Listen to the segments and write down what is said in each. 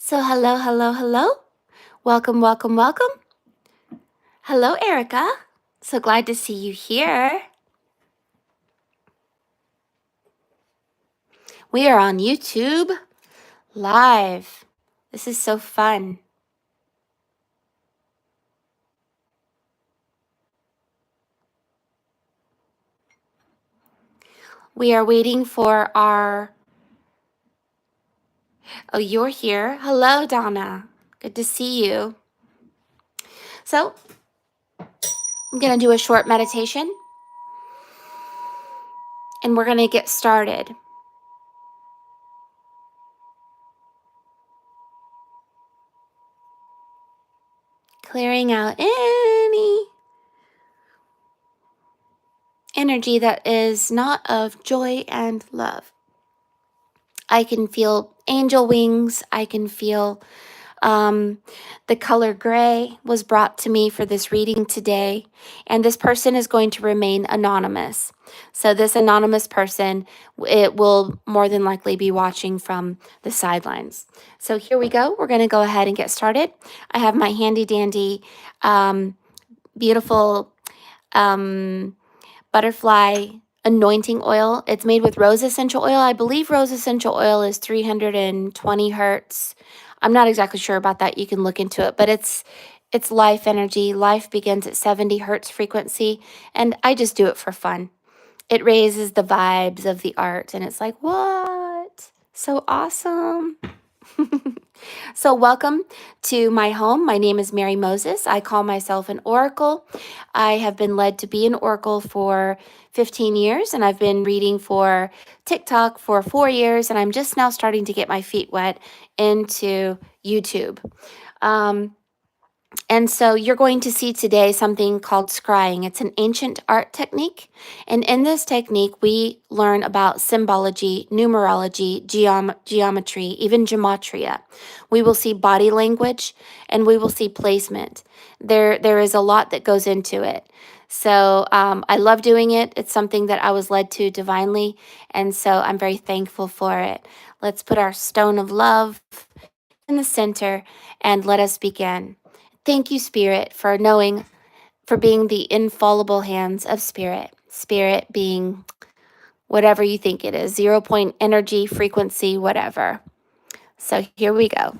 So, hello, hello, hello. Welcome, welcome, welcome. Hello, Erica. So glad to see you here. We are on YouTube live. This is so fun. We are waiting for our. Oh, you're here. Hello, Donna. Good to see you. So, I'm going to do a short meditation and we're going to get started. Clearing out any energy that is not of joy and love. I can feel angel wings. I can feel the color gray was brought to me for this reading today, and this person is going to remain anonymous. So this anonymous person, it will more than likely be watching from the sidelines. So here we go. We're going to go ahead and get started. I have my handy dandy, beautiful butterfly anointing oil. It's made with rose essential oil. I believe rose essential oil is 320 hertz. I'm not exactly sure about that. You can look into it, but it's life energy. Life begins at 70 hertz frequency, and I just do it for fun. It raises the vibes of the art, and it's like, what? So awesome. So, welcome to my home. My name is Mary Moses. I call myself an oracle. I have been led to be an oracle for 15 years, and I've been reading for TikTok for 4 years, and I'm just now starting to get my feet wet into YouTube. And so you're going to see today something called scrying. It's an ancient art technique. And in this technique, we learn about symbology, numerology, geometry, even gematria. We will see body language and we will see placement. There is a lot that goes into it. So I love doing it. It's something that I was led to divinely. And so I'm very thankful for it. Let's put our stone of love in the center and let us begin. Thank you, Spirit, for being the infallible hands of Spirit. Spirit being whatever you think it is, 0 point energy, frequency, whatever. So here we go.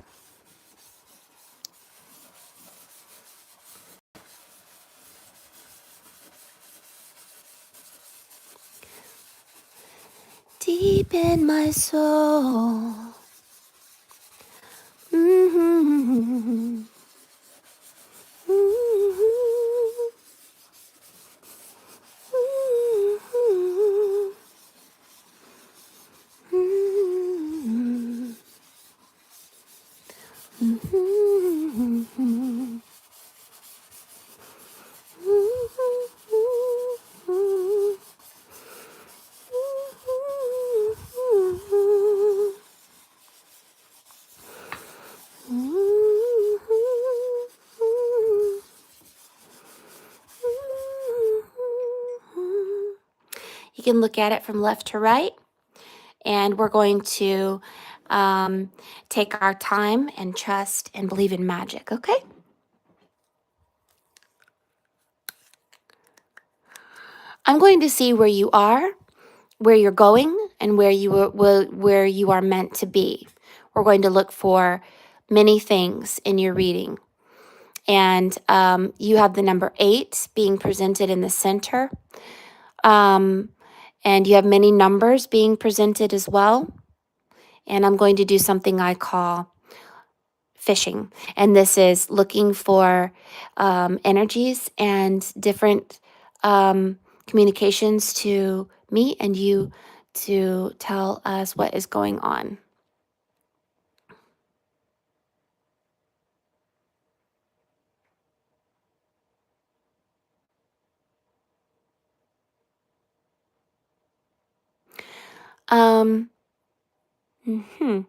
Deep in my soul. Mm-hmm. Mm-hmm. Mm-hmm. Mm-hmm. You can look at it from left to right, and we're going to take our time and trust and believe in magic, okay? I'm going to see where you are, where you're going, and where you are meant to be. We're going to look for many things in your reading. And you have the number 8 being presented in the center. And you have many numbers being presented as well. And I'm going to do something I call fishing. And this is looking for energies and different communications to me and you to tell us what is going on. Um, hmm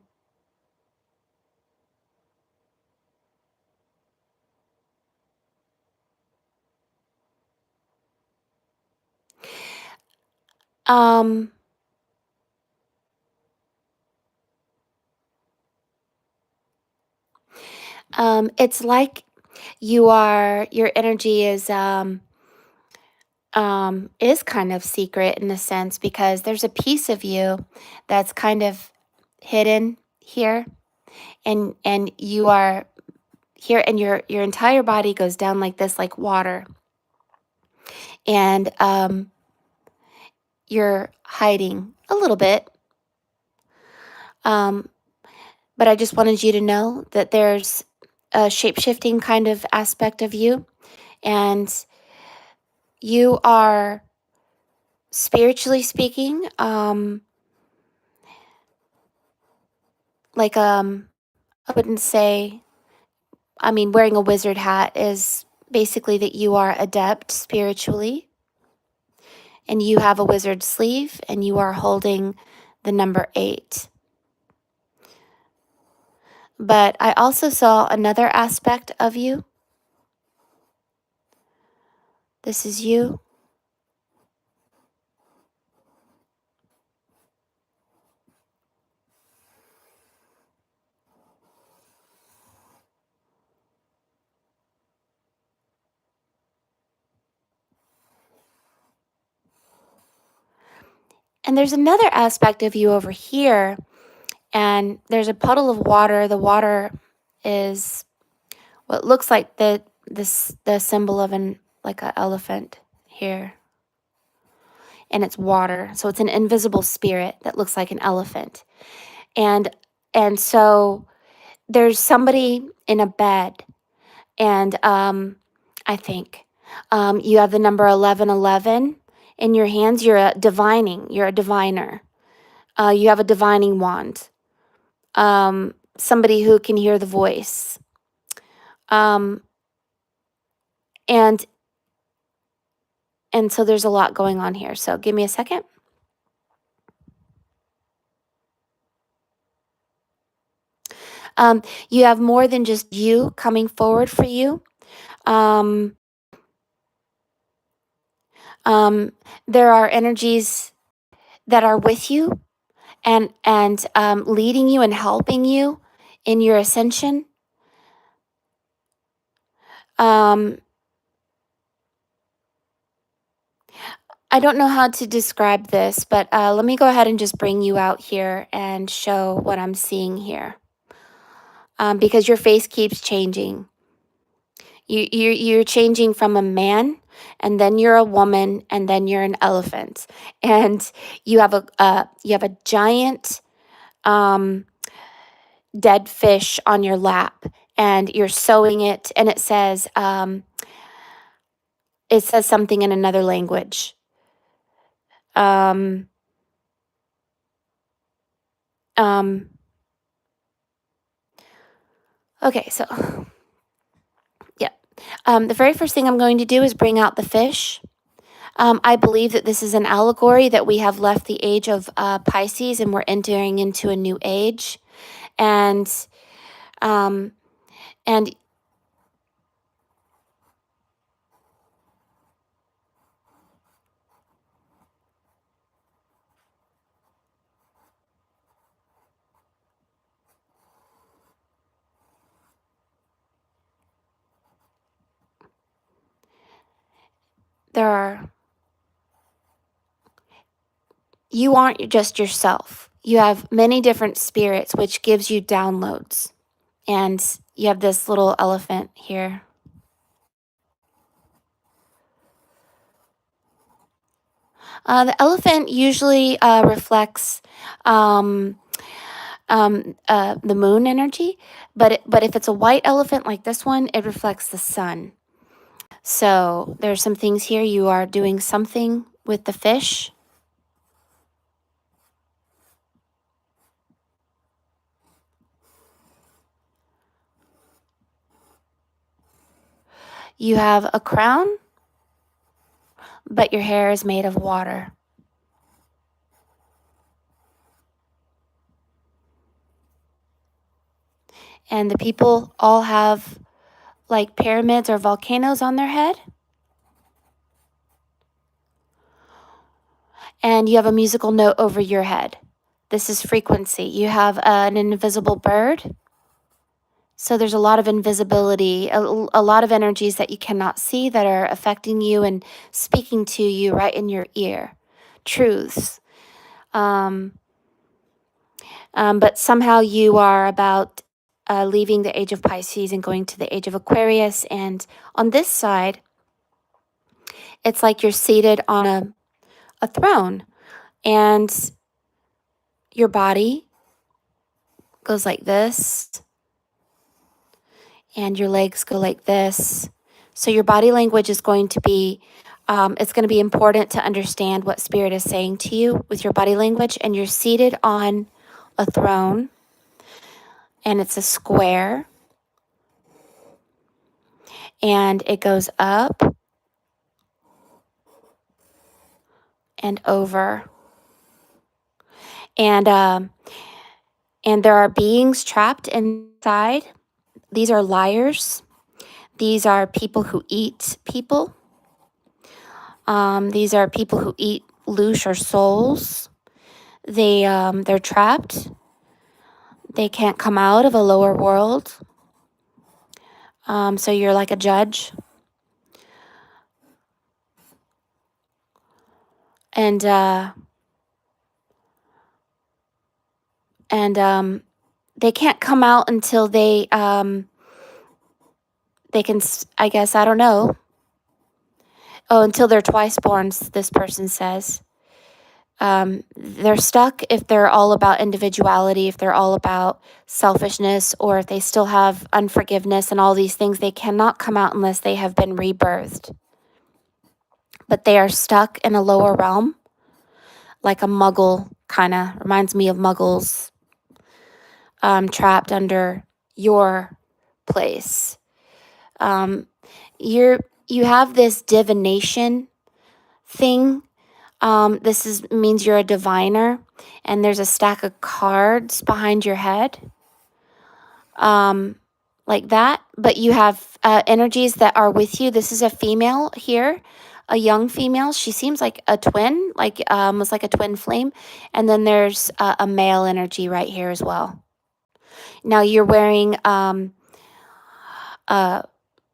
um, It's like your energy is kind of secret in a sense because there's a piece of you that's kind of hidden here, and you are here, and your entire body goes down like this, like water, and you're hiding a little bit. Um, but I just wanted you to know that there's a shape shifting kind of aspect of you, and you are, spiritually speaking, like I wouldn't say, I mean, wearing a wizard hat is basically that you are adept spiritually, and you have a wizard sleeve, and you are holding the number 8. But I also saw another aspect of you. This is you. And there's another aspect of you over here, and there's a puddle of water. The water is what looks like the symbol of an like an elephant here, and it's water. So it's an invisible spirit that looks like an elephant. And so there's somebody in a bed, and I think you have the number 1111 in your hands. You're a divining. You're a diviner. You have a divining wand. Somebody who can hear the voice. Um, and so there's a lot going on here. So give me a second. You have more than just you coming forward for you. Um, there are energies that are with you and leading you and helping you in your ascension. Um, I don't know how to describe this, but let me go ahead and just bring you out here and show what I'm seeing here. Because your face keeps changing. You're changing from a man, and then you're a woman, and then you're an elephant, and you have a giant dead fish on your lap, and you're sewing it, and it says something in another language. Um, um, okay, so yeah. The very first thing I'm going to do is bring out the fish. I believe that this is an allegory that we have left the age of Pisces and we're entering into a new age. And um, and there are, you aren't just yourself. You have many different spirits, which gives you downloads. And you have this little elephant here. The elephant usually reflects um, the moon energy, but if it's a white elephant like this one, it reflects the sun. So there's some things here. You are doing something with the fish. You have a crown, but your hair is made of water. And the people all have like pyramids or volcanoes on their head. And you have a musical note over your head. This is frequency. You have an invisible bird. So there's a lot of invisibility, a lot of energies that you cannot see that are affecting you and speaking to you right in your ear. Truths. Um, but somehow you are about leaving the age of Pisces and going to the age of Aquarius. And on this side, it's like you're seated on a throne, and your body goes like this, and your legs go like this. So your body language is going to be, it's going to be important to understand what Spirit is saying to you with your body language. And you're seated on a throne, and it's a square, and it goes up and over. And and there are beings trapped inside. These are liars. These are people who eat people. These are people who eat louche or souls. They're trapped. They can't come out of a lower world. So you're like a judge. And they can't come out until they can, I guess, I don't know. Oh, until they're twice born, this person says. They're stuck if they're all about individuality, if they're all about selfishness, or if they still have unforgiveness and all these things. They cannot come out unless they have been rebirthed. But they are stuck in a lower realm, like a muggle, kind of reminds me of muggles, trapped under your place. You have this divination thing. Means you're a diviner, and there's a stack of cards behind your head, like that. But you have energies that are with you. This is a female here, a young female. She seems like a twin, like almost like a twin flame. And then there's a male energy right here as well. Now you're wearing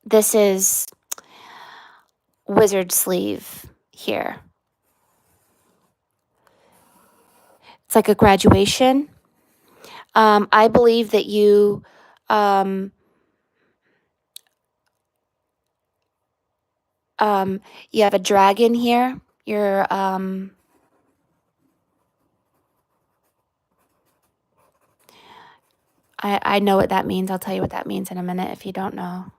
this is wizard sleeve here. It's like a graduation. I believe that you you have a dragon here. You're I know what that means. I'll tell you what that means in a minute if you don't know.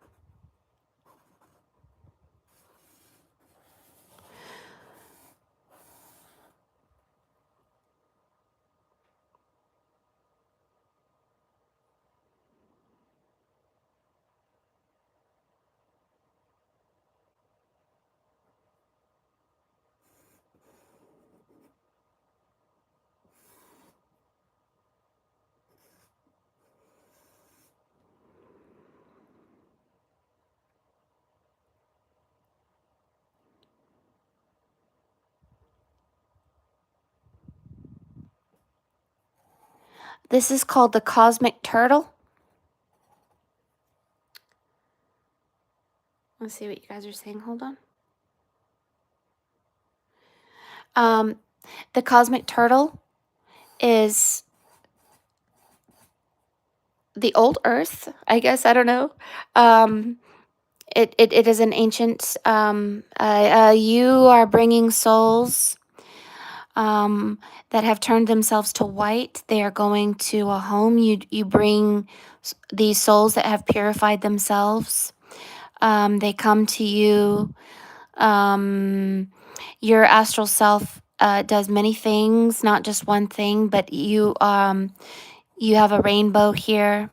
This is called the cosmic turtle. Let's see what you guys are saying. Hold on. The cosmic turtle is the old earth, I guess. I don't know. It is an ancient, you are bringing souls that have turned themselves to white. They are going to a home. You bring these souls that have purified themselves. They come to you. Your astral self does many things, not just one thing, but you have a rainbow here,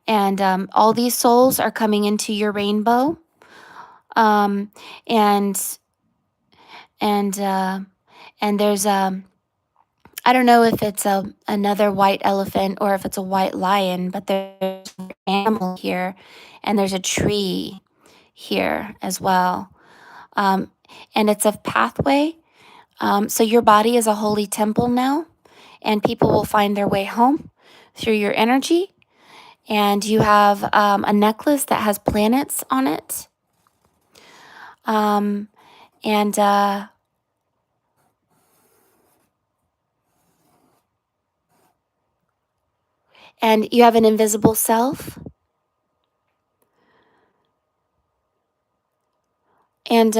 and all these souls are coming into your rainbow, and and there's I don't know if it's another white elephant or if it's a white lion, but there's an animal here, and there's a tree here as well. And it's a pathway. So your body is a holy temple now, and people will find their way home through your energy. And you have a necklace that has planets on it. Um, and and you have an invisible self. And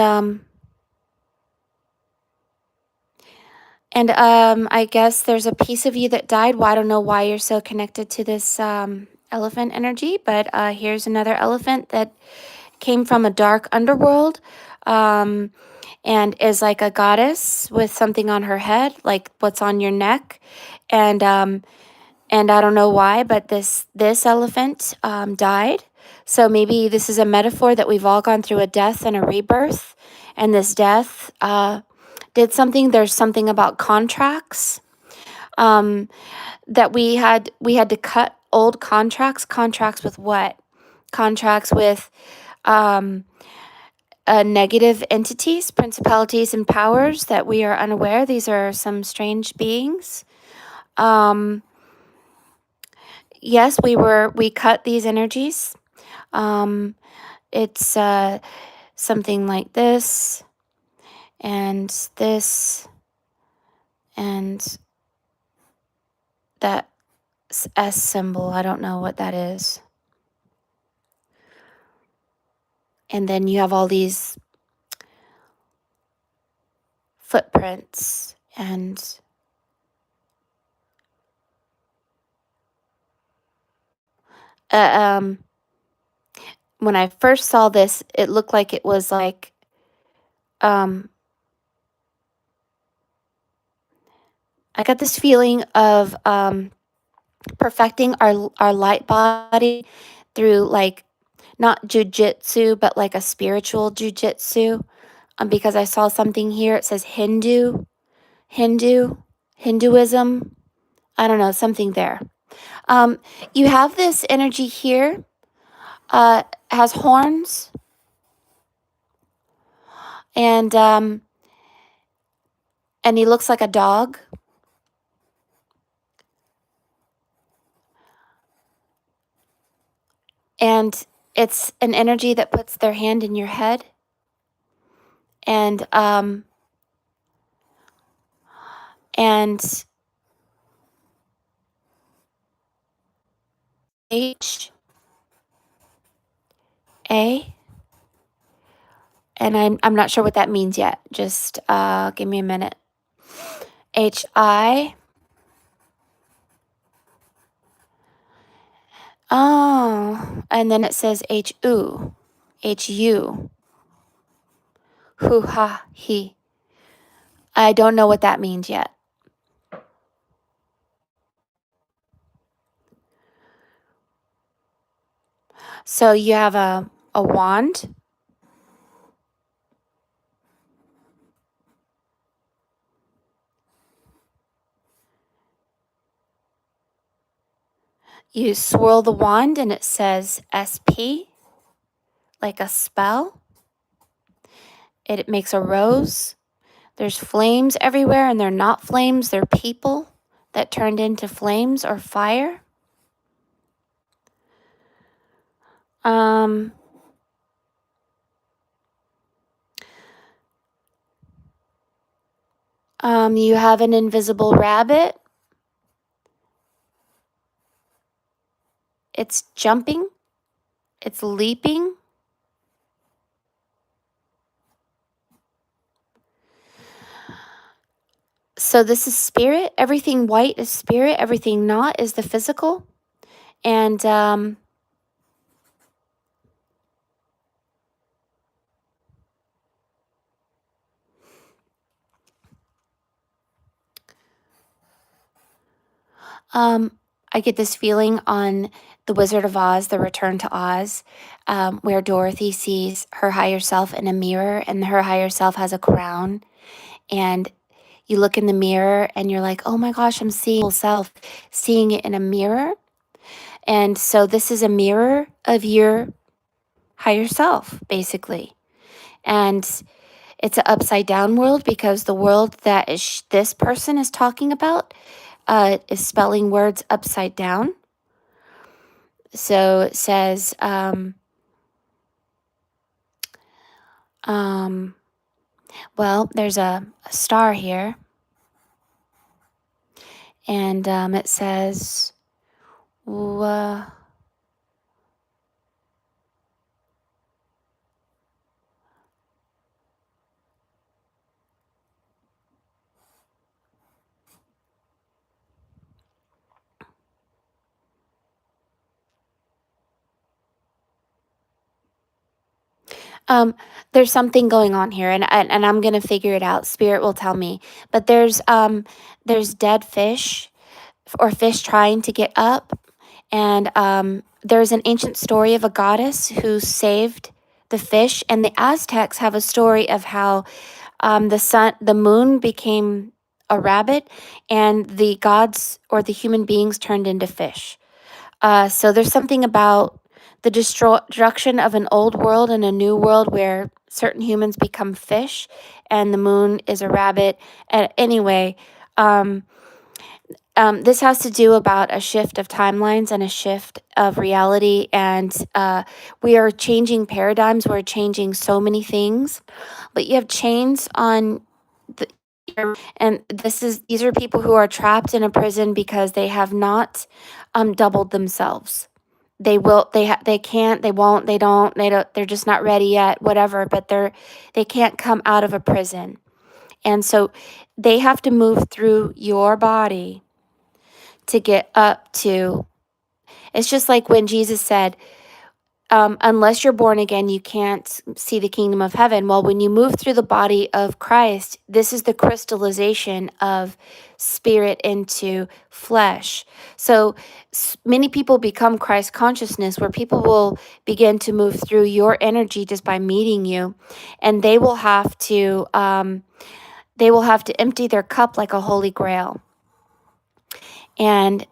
I guess there's a piece of you that died. Well, I don't know why you're so connected to this elephant energy, but here's another elephant that came from a dark underworld, um, and is like a goddess with something on her head, like what's on your neck, and I don't know why, but this elephant died. So maybe this is a metaphor that we've all gone through a death and a rebirth, and this death did something. There's something about contracts that we had to cut old contracts. Contracts with what? Contracts with um, negative entities, principalities, and powers that we are unaware. These are some strange beings. Um, yes, we cut these energies. Um, it's something like this and this and that S symbol. I don't know what that is. And then you have all these footprints and uh, um when I first saw this, it looked like it was like um I got this feeling of perfecting our light body through like not jujitsu, but like a spiritual jujitsu. Because I saw something here. It says Hindu, Hinduism. I don't know, something there. You have this energy here. Has horns, and he looks like a dog. And it's an energy that puts their hand in your head, and and HA, and I'm not sure what that means yet. Just give me a minute. HI. Oh, and then it says HU. HU. Hu ha he. I don't know what that means yet. So you have a wand. You swirl the wand and it says SP, like a spell. It makes a rose. There's flames everywhere, and they're not flames, they're people that turned into flames or fire. Um, you have an invisible rabbit. It's jumping. It's leaping. So this is spirit. Everything white is spirit. Everything not is the physical. And I get this feeling on The Wizard of Oz, The Return to Oz, where Dorothy sees her higher self in a mirror, and her higher self has a crown. And you look in the mirror and you're like, oh my gosh, I'm seeing myself, seeing it in a mirror. And so this is a mirror of your higher self, basically. And it's an upside down world because the world that this person is talking about is spelling words upside down. So it says, um, well, there's a star here, and it says, uh, um, there's something going on here, and I'm gonna figure it out. Spirit will tell me. But there's dead fish or fish trying to get up, and there's an ancient story of a goddess who saved the fish, and the Aztecs have a story of how the moon became a rabbit, and the gods or the human beings turned into fish. So there's something about the destruction of an old world and a new world where certain humans become fish, and the moon is a rabbit. Anyway, um, this has to do about a shift of timelines and a shift of reality, and we are changing paradigms. We're changing so many things, but you have chains on the and these are people who are trapped in a prison because they have not doubled themselves. They can't, they won't, they're just not ready yet, whatever, but they can't come out of a prison. And so they have to move through your body to get up to. It's just like when Jesus said, unless you're born again, you can't see the kingdom of heaven. Well, when you move through the body of Christ, this is the crystallization of spirit into flesh. So many people become Christ consciousness, where people will begin to move through your energy just by meeting you, and they will have to empty their cup like a holy grail, and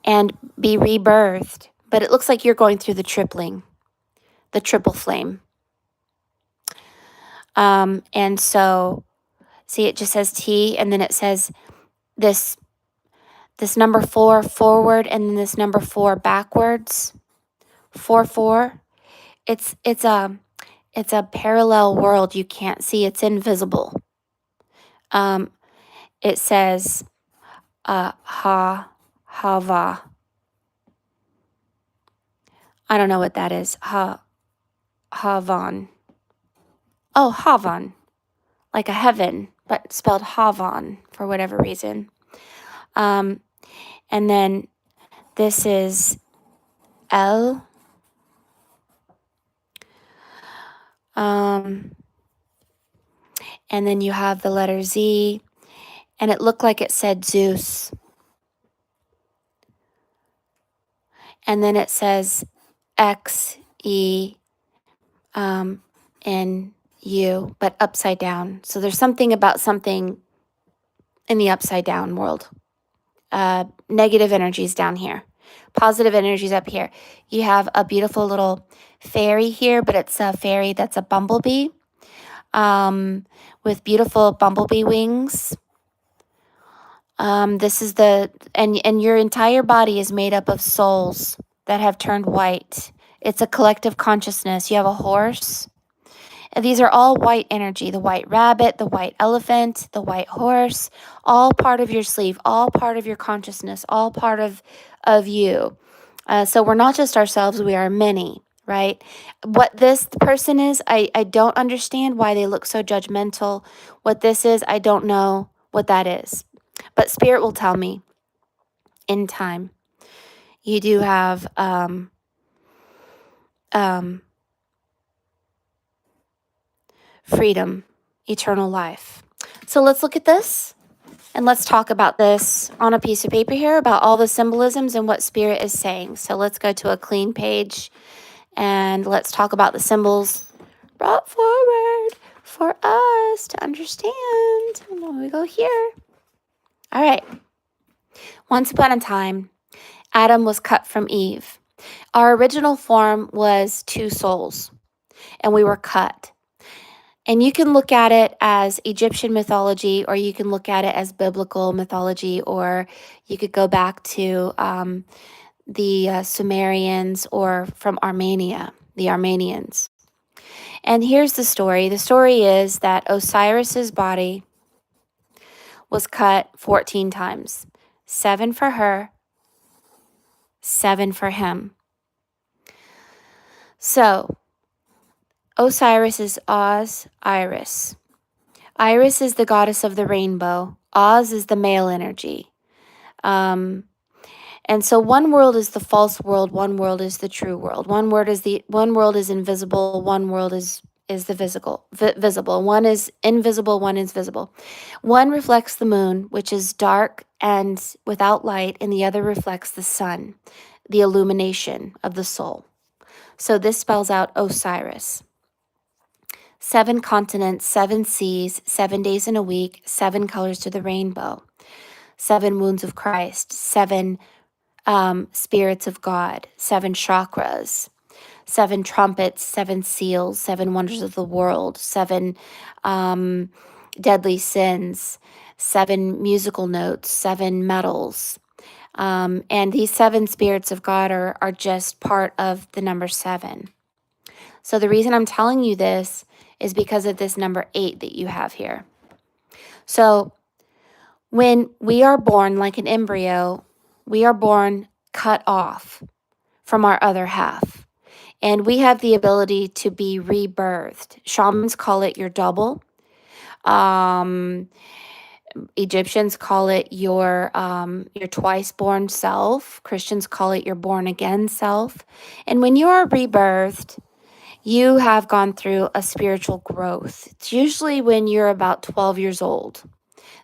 and be rebirthed. But it looks like you're going through the triple flame. And so, see, it just says T, and then it says this this number 4 forward, and then this number 4 backwards. 4 4. It's a parallel world you can't see. It's invisible. Um, it says Hava. I don't know what that is. Havan. Oh, Havan, like a heaven, but spelled Havan for whatever reason. And then this is L. And then you have the letter Z, and it looked like it said Zeus. And then it says X, E, N, U, but upside down. So there's something about something in the upside down world. Negative energies down here, positive energies up here. You have a beautiful little fairy here, but it's a fairy that's a bumblebee, with beautiful bumblebee wings. This is and your entire body is made up of souls that have turned white. It's a collective consciousness. You have a horse. And these are all white energy, the white rabbit, the white elephant, the white horse, all part of your sleeve, all part of your consciousness, all part of you. So we're not just ourselves, we are many, right? What this person is, I don't understand why they look so judgmental. What this is, I don't know what that is. But Spirit will tell me in time. You do have freedom, eternal life. So let's look at this, and let's talk about this on a piece of paper here about all the symbolisms and what Spirit is saying. So let's go to a clean page, and let's talk about the symbols brought forward for us to understand. And then we go here. All right. Once upon a time, Adam was cut from Eve. Our original form was two souls, and we were cut. And you can look at it as Egyptian mythology, or you can look at it as biblical mythology, or you could go back to the Sumerians, or from Armenia, the Armenians. And here's the story. The story is that Osiris's body was cut 14 times. 7 for her, 7 for him. So, Osiris is Oz, Iris. Iris is the goddess of the rainbow. Oz is the male energy. And so one world is the false world, one world is the true world. One world is invisible, one world is the visible. One is invisible, one is visible. One reflects the moon, which is dark and without light, and the other reflects the sun, the illumination of the soul. So this spells out Osiris. 7 continents, 7 seas, 7 days in a week, 7 colors to the rainbow, 7 wounds of Christ, 7 spirits of God, 7 chakras, 7 trumpets, 7 seals, 7 wonders of the world, 7 deadly sins, 7 musical notes, 7 metals. And these 7 spirits of God are just part of the number 7. So the reason I'm telling you this is because of this number 8 that you have here. So when we are born like an embryo, we are born cut off from our other half. And we have the ability to be rebirthed. Shamans call it your double. Egyptians call it your twice born self. Christians call it your born again self. And when you are rebirthed, you have gone through a spiritual growth. It's usually when you're about 12 years old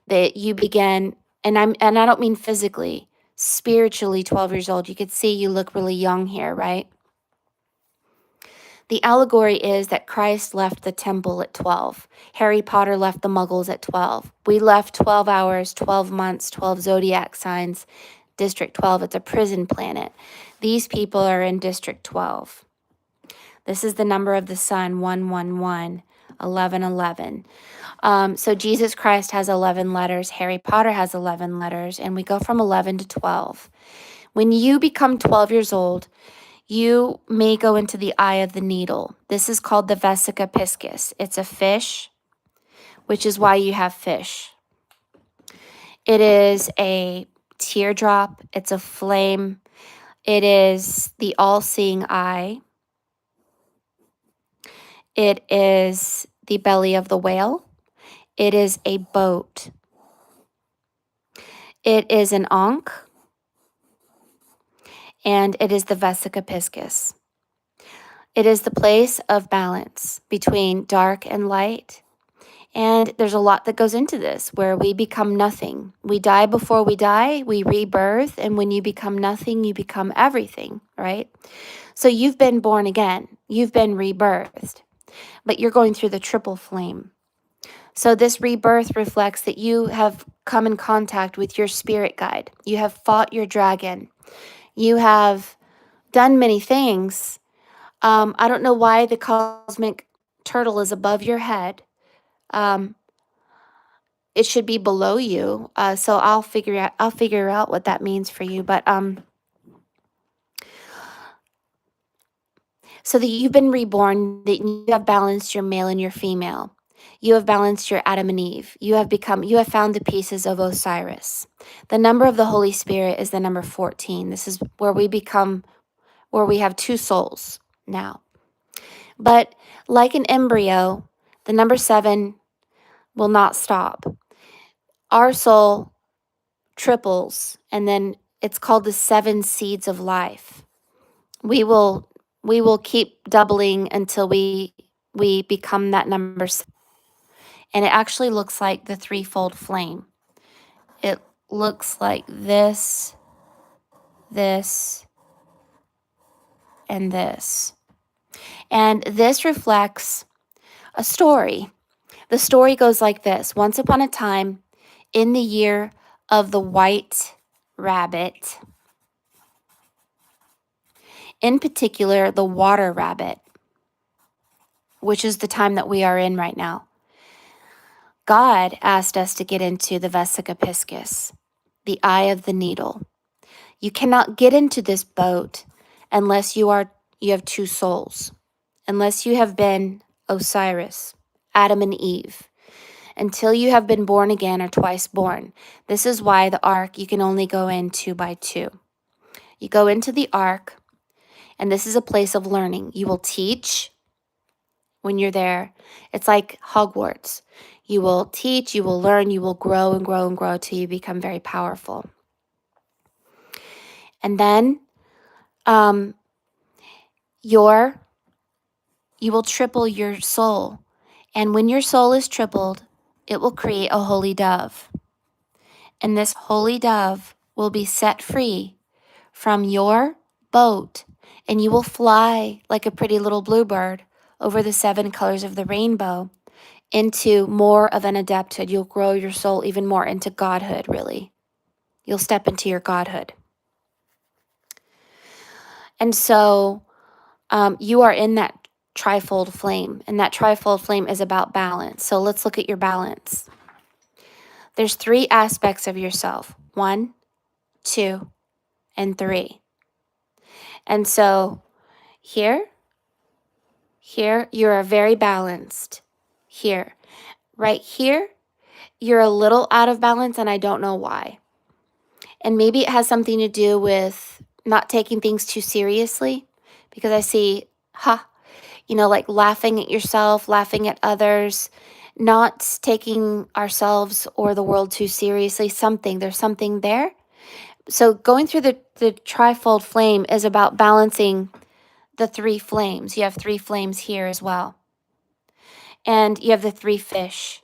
that you begin, and I don't mean physically, spiritually 12 years old. You could see you look really young here, right? The allegory is that Christ left the temple at 12. Harry Potter left the Muggles at 12. We left 12 hours, 12 months, 12 zodiac signs. District 12, it's a prison planet. These people are in District 12. This is the number of the sun, 111, 1111. So Jesus Christ has 11 letters. Harry Potter has 11 letters. And we go from 11 to 12. When you become 12 years old, you may go into the eye of the needle. This is called the vesica piscis. It's a fish, which is why you have fish. It is a teardrop. It's a flame. It is the all-seeing eye. It is the belly of the whale. It is a boat. It is an ankh. And it is the vesica piscis. It is the place of balance between dark and light. And there's a lot that goes into this, where we become nothing. We die before we die, we rebirth, and when you become nothing, you become everything, right? So you've been born again, you've been rebirthed, but you're going through the triple flame. So this rebirth reflects that you have come in contact with your spirit guide. You have fought your dragon. You have done many things. I don't know why the cosmic turtle is above your head. It should be below you. So I'll figure out what that means for you. But so that you've been reborn, that you have balanced your male and your female. You have balanced your Adam and Eve. You have found the pieces of Osiris. The number of the Holy Spirit is the number 14. This is where we have 2 souls now. But like an embryo, the number 7 will not stop. Our soul triples, and then it's called the 7 seeds of life. We will keep doubling until we become that number 7. And it actually looks like the threefold flame. It looks like this, this, and this. And this reflects a story. The story goes like this. Once upon a time, in the year of the white rabbit, in particular, the water rabbit, which is the time that we are in right now, God asked us to get into the vesica piscis, the eye of the needle. You cannot get into this boat unless you have two souls, unless you have been Osiris, Adam and Eve, until you have been born again or twice born. This is why the ark you can only go in 2 by 2. You go into the ark, and this is a place of learning. You will teach when you're there. It's like Hogwarts. You will teach, you will learn, you will grow and grow and grow till you become very powerful. And then you will triple your soul. And when your soul is tripled, it will create a holy dove. And this holy dove will be set free from your boat, and you will fly like a pretty little bluebird over the 7 colors of the rainbow into more of an adepthood. You'll grow your soul even more into godhood, really. You'll step into your godhood. And so you are in that trifold flame, and that trifold flame is about balance. So let's look at your balance. There's 3 aspects of yourself: 1, 2, and 3. And so here, you're very balanced. Here, right here, you're a little out of balance, and I don't know why. And maybe it has something to do with not taking things too seriously, because I see, like laughing at yourself, laughing at others, not taking ourselves or the world too seriously. There's something there. So going through the trifold flame is about balancing the 3 flames. You have 3 flames here as well. And you have the 3 fish,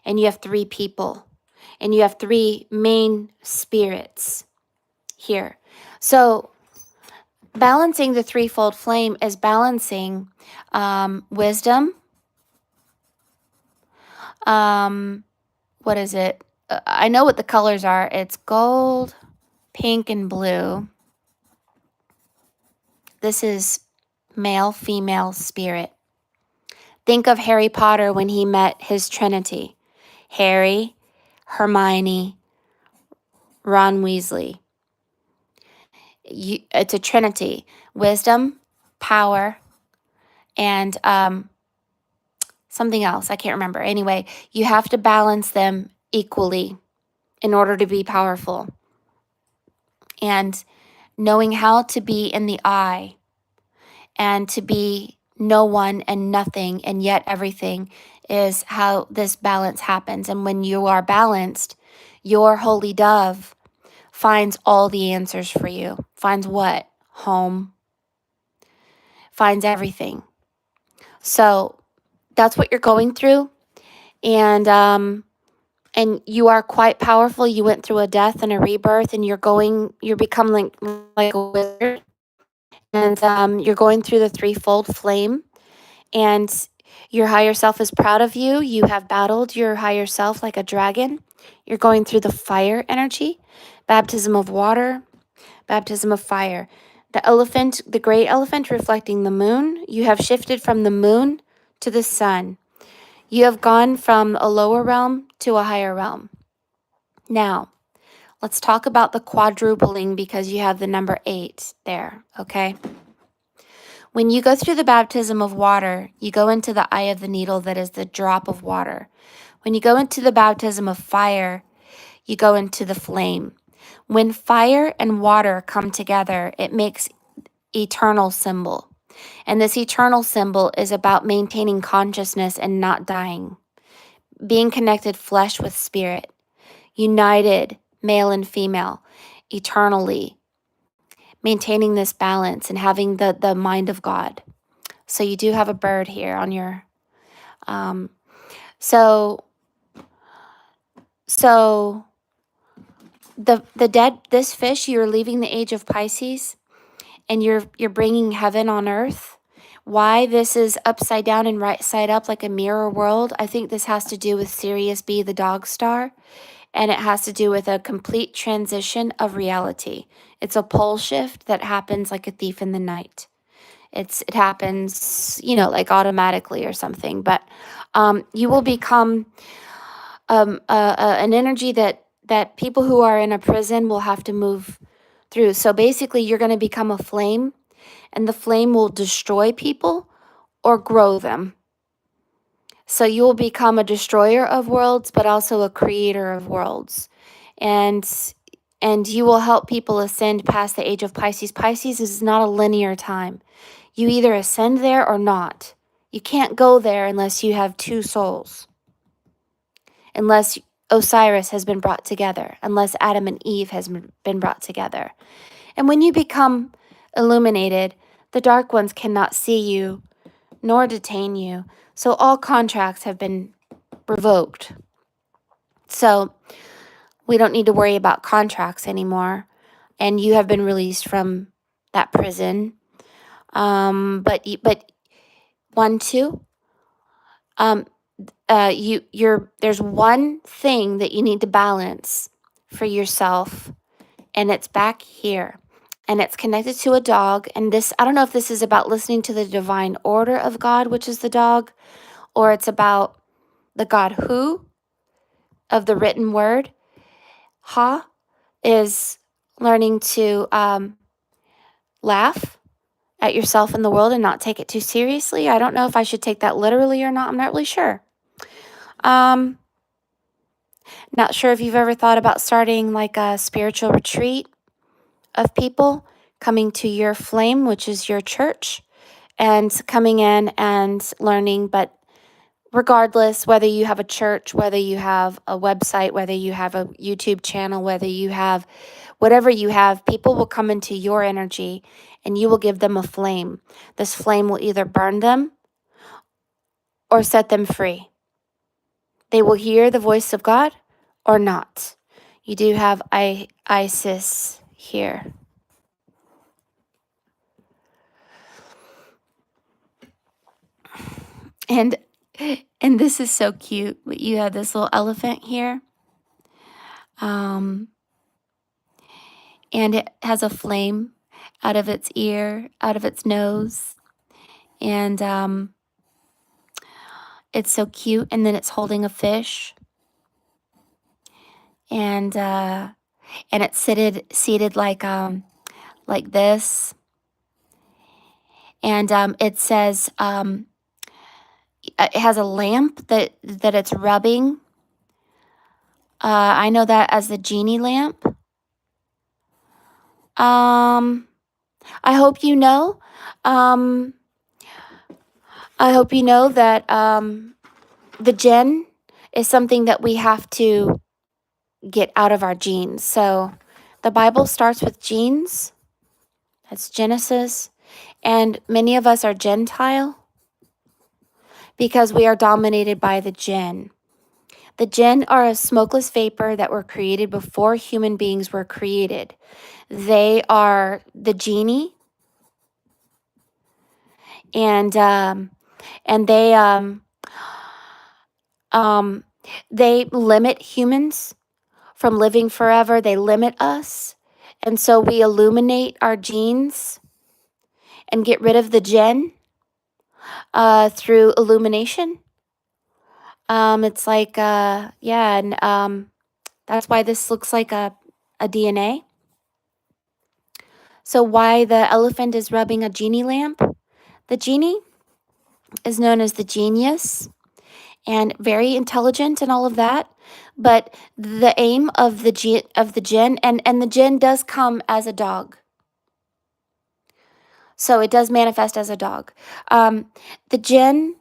and you have 3 people, and you have 3 main spirits here. So balancing the threefold flame is balancing wisdom. What is it? I know what the colors are. It's gold, pink, and blue. This is male, female, spirit. Think of Harry Potter when he met his Trinity: Harry, Hermione, Ron Weasley. It's a trinity: wisdom, power, and something else. I can't remember. Anyway, you have to balance them equally in order to be powerful. And knowing how to be in the I and to be no one and nothing and yet everything is how this balance happens. And when you are balanced, your holy dove finds all the answers for you. Finds what? Home. Finds everything. So that's what you're going through. And you are quite powerful. You went through a death and a rebirth, and you're becoming like a wizard. And you're going through the threefold flame, and your higher self is proud of you. You have battled your higher self like a dragon. You're going through the fire energy, baptism of water, baptism of fire. The elephant, the great elephant reflecting the moon. You have shifted from the moon to the sun. You have gone from a lower realm to a higher realm. Now, let's talk about the quadrupling, because you have the number 8 there, okay? When you go through the baptism of water, you go into the eye of the needle, that is the drop of water. When you go into the baptism of fire, you go into the flame. When fire and water come together, it makes eternal symbol. And this eternal symbol is about maintaining consciousness and not dying, being connected flesh with spirit, united male and female, eternally, maintaining this balance and having the mind of God. So you do have a bird here on your, so this fish, you're leaving the age of Pisces, and you're bringing heaven on earth. Why this is upside down and right side up like a mirror world, I think this has to do with Sirius B, the dog star, and it has to do with a complete transition of reality. It's a pole shift that happens like a thief in the night. It happens, like automatically or something. But you will become an energy that people who are in a prison will have to move through. So basically, you're going to become a flame, and the flame will destroy people or grow them. So you will become a destroyer of worlds, but also a creator of worlds. And you will help people ascend past the age of Pisces. Pisces is not a linear time. You either ascend there or not. You can't go there unless you have two souls. Unless Osiris has been brought together, unless Adam and Eve has been brought together. And when you become illuminated, the dark ones cannot see you nor detain you. So all contracts have been revoked. So we don't need to worry about contracts anymore. And you have been released from that prison. But 1, 2. There's one thing that you need to balance for yourself, and it's back here. And it's connected to a dog. And this, I don't know if this is about listening to the divine order of God, which is the dog, or it's about the God who of the written word. Ha is learning to laugh at yourself in the world and not take it too seriously. I don't know if I should take that literally or not. I'm not really sure. Not sure if you've ever thought about starting like a spiritual retreat of people coming to your flame, which is your church, and coming in and learning. But regardless, whether you have a church, whether you have a website, whether you have a YouTube channel, whether you have whatever you have, people will come into your energy and you will give them a flame. This flame will either burn them or set them free. They will hear the voice of God or not. You do have Isis here. And this is so cute. You have this little elephant here. And it has a flame out of its ear, out of its nose. And it's so cute. And then it's holding a fish. And it's seated like this. And it says it has a lamp that it's rubbing. I know that as the genie lamp. I hope you know. I hope you know that the gen is something that we have to get out of our genes. So the Bible starts with genes. That's Genesis. And many of us are Gentile because we are dominated by the gen. The gen are a smokeless vapor that were created before human beings were created. They are the genie, and they limit humans from living forever. They limit us, and so we illuminate our genes and get rid of the gen through illumination. It's like and that's why this looks like a DNA. So why the elephant is rubbing a genie lamp? The genie is known as the genius and very intelligent and all of that. But the aim of the gen and the gen does come as a dog. So it does manifest as a dog. The gen,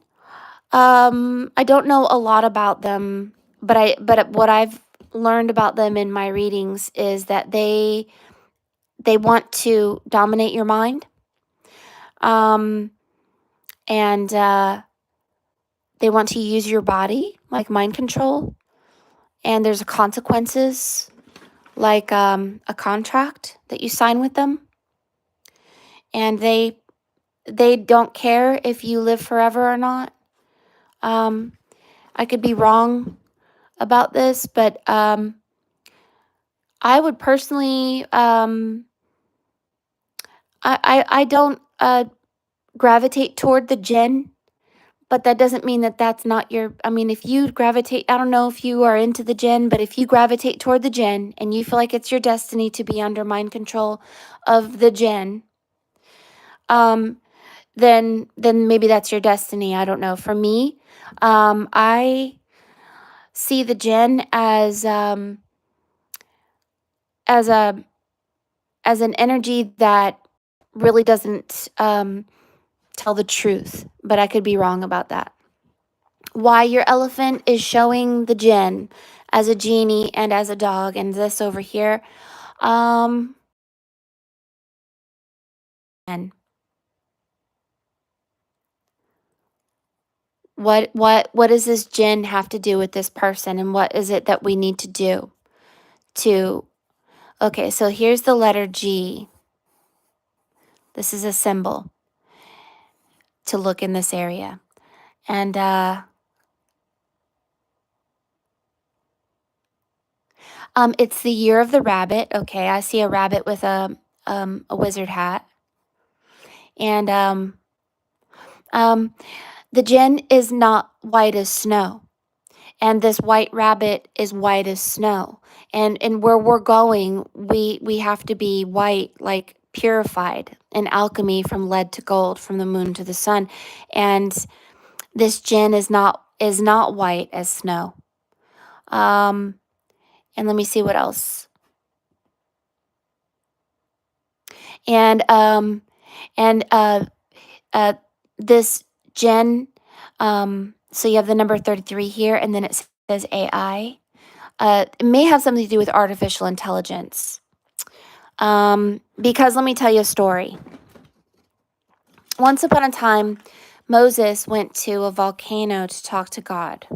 I don't know a lot about them, but what I've learned about them in my readings is that they want to dominate your mind. And they want to use your body like mind control. And there's consequences like a contract that you sign with them. And they don't care if you live forever or not. I could be wrong about this, but I would personally, I don't gravitate toward the gen, but that doesn't mean that that's not I mean, if you gravitate, I don't know if you are into the jinn, but if you gravitate toward the jinn and you feel like it's your destiny to be under mind control of the jinn, um, then maybe that's your destiny. I don't know. For me, I see the jinn as a as an energy that really doesn't tell the truth, but I could be wrong about that. Why your elephant is showing the jinn as a genie and as a dog, and this over here, um, and what does this jinn have to do with this person, and what is it that we need to do to? Okay, so here's the letter G. This is a symbol to look in this area, and it's the year of the rabbit. Okay, I see a rabbit with a wizard hat, and um, the jinn is not white as snow, and this white rabbit is white as snow. And where we're going, we have to be white, like purified in alchemy from lead to gold, from the moon to the sun. And this jinn is not white as snow. Um, and let me see what else. And and this jinn. So you have the number 33 here, and then it says AI. It may have something to do with artificial intelligence. Because let me tell you a story. Once upon a time, Moses went to a volcano to talk to God.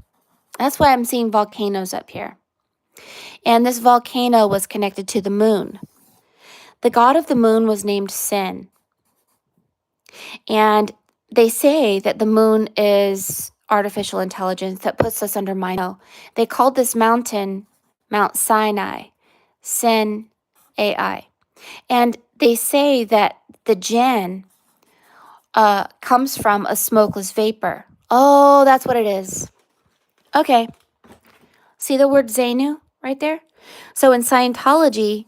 That's why I'm seeing volcanoes up here. And this volcano was connected to the moon. The god of the moon was named Sin. And they say that the moon is artificial intelligence that puts us under mind. They called this mountain Mount Sinai, Sin AI. And they say that the jinn comes from a smokeless vapor. Oh, that's what it is. Okay. See the word Zenu right there? So in Scientology,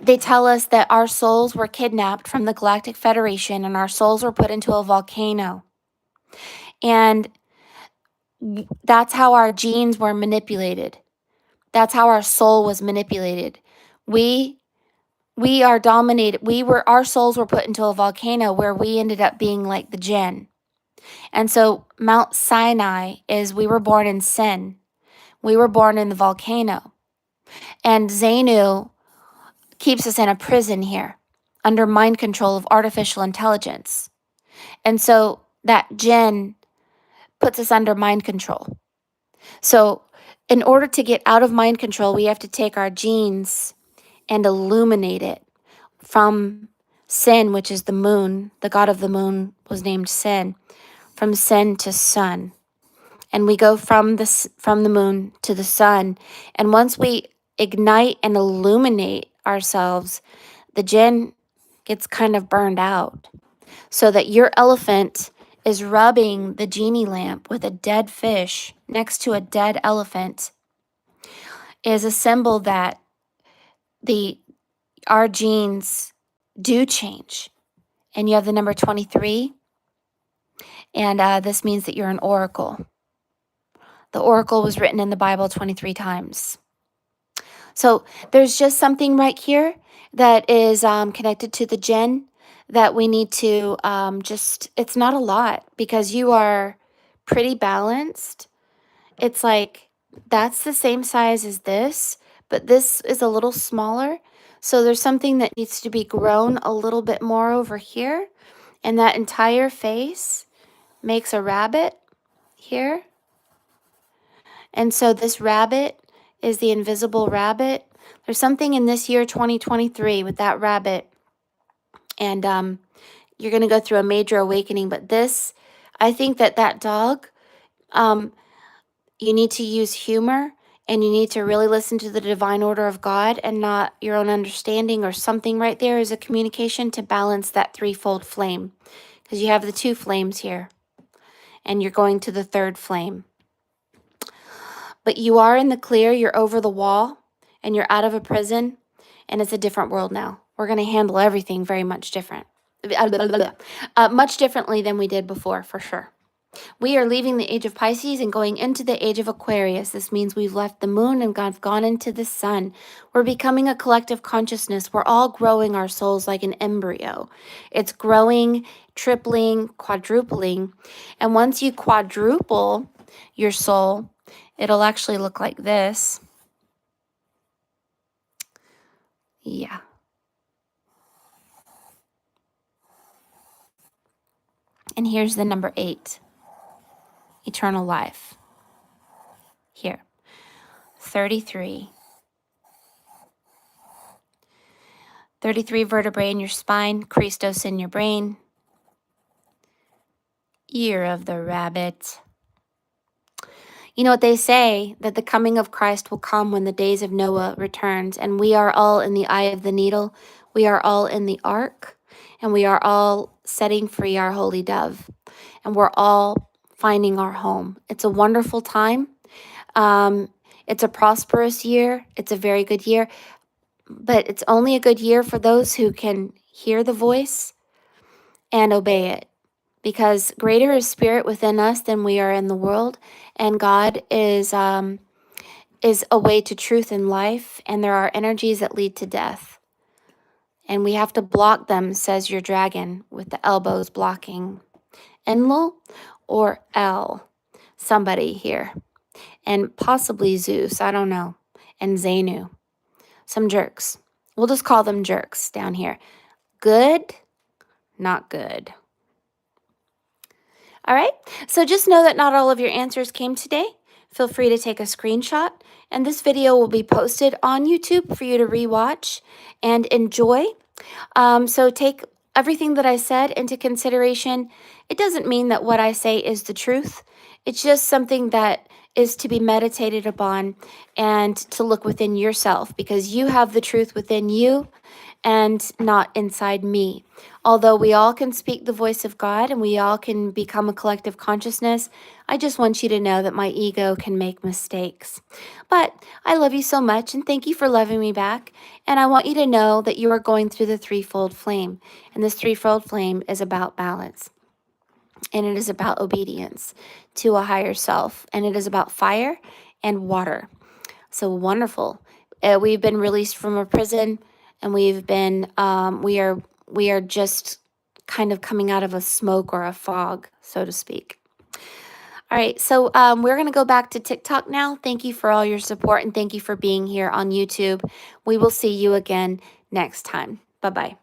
they tell us that our souls were kidnapped from the Galactic Federation and our souls were put into a volcano. And that's how our genes were manipulated. That's how our soul was manipulated. We are dominated. Our souls were put into a volcano where we ended up being like the jinn. And so Mount Sinai is we were born in sin. We were born in the volcano. And Zenu keeps us in a prison here under mind control of artificial intelligence. And so that jinn puts us under mind control. So in order to get out of mind control, we have to take our genes and illuminate it from Sin, which is the moon. The god of the moon was named Sin, from Sin to sun. And we go from the moon to the sun. And once we ignite and illuminate ourselves, the jinn gets kind of burned out. So that your elephant is rubbing the genie lamp with a dead fish next to a dead elephant is a symbol that our genes do change. And you have the number 23, and this means that you're an oracle. The oracle was written in the Bible 23 times. So there's just something right here that is connected to the jinn that we need to it's not a lot because you are pretty balanced. It's like that's the same size as this, but this is a little smaller. So there's something that needs to be grown a little bit more over here. And that entire face makes a rabbit here. And so this rabbit is the invisible rabbit. There's something in this year 2023 with that rabbit. And you're going to go through a major awakening. But I think that dog, you need to use humor and you need to really listen to the divine order of God and not your own understanding or something right there is a communication to balance that threefold flame. because you have the 2 flames here, and you're going to the 3rd flame. But you are in the clear, you're over the wall, and you're out of a prison, and it's a different world now. We're going to handle everything very much different. Much differently than we did before, for sure. We are leaving the age of Pisces and going into the age of Aquarius. This means we've left the moon and gone into the sun. We're becoming a collective consciousness. We're all growing our souls like an embryo. It's growing, tripling, quadrupling. And once you quadruple your soul, it'll actually look like this. Yeah. And here's the number 8. Eternal life. Here. 33. 33 vertebrae in your spine, Christos in your brain. Year of the rabbit. You know what they say, that the coming of Christ will come when the days of Noah returns, and we are all in the eye of the needle. We are all in the ark, and we are all setting free our holy dove, and we're all finding our home. It's a wonderful time. It's a prosperous year. It's a very good year, but it's only a good year for those who can hear the voice and obey it. Because greater is spirit within us than we are in the world, and God is a way to truth and life, and there are energies that lead to death. And we have to block them, says your dragon, with the elbows blocking. Enlil or El, somebody here. And possibly Zeus, I don't know. And Zenu, some jerks. We'll just call them jerks down here. Good, not good. All right, so just know that not all of your answers came today. Feel free to take a screenshot, and this video will be posted on YouTube for you to rewatch and enjoy. So take everything that I said into consideration. It doesn't mean that what I say is the truth. It's just something that is to be meditated upon and to look within yourself, because you have the truth within you and not inside me. Although we all can speak the voice of God and we all can become a collective consciousness, I just want you to know that my ego can make mistakes. But I love you so much, and thank you for loving me back. And I want you to know that you are going through the threefold flame. And this threefold flame is about balance. And it is about obedience to a higher self. And it is about fire and water. So wonderful. We've been released from a prison, and we've been, we are just kind of coming out of a smoke or a fog, so to speak. All right, so we're going to go back to TikTok now. Thank you for all your support, and thank you for being here on YouTube. We will see you again next time. Bye-bye.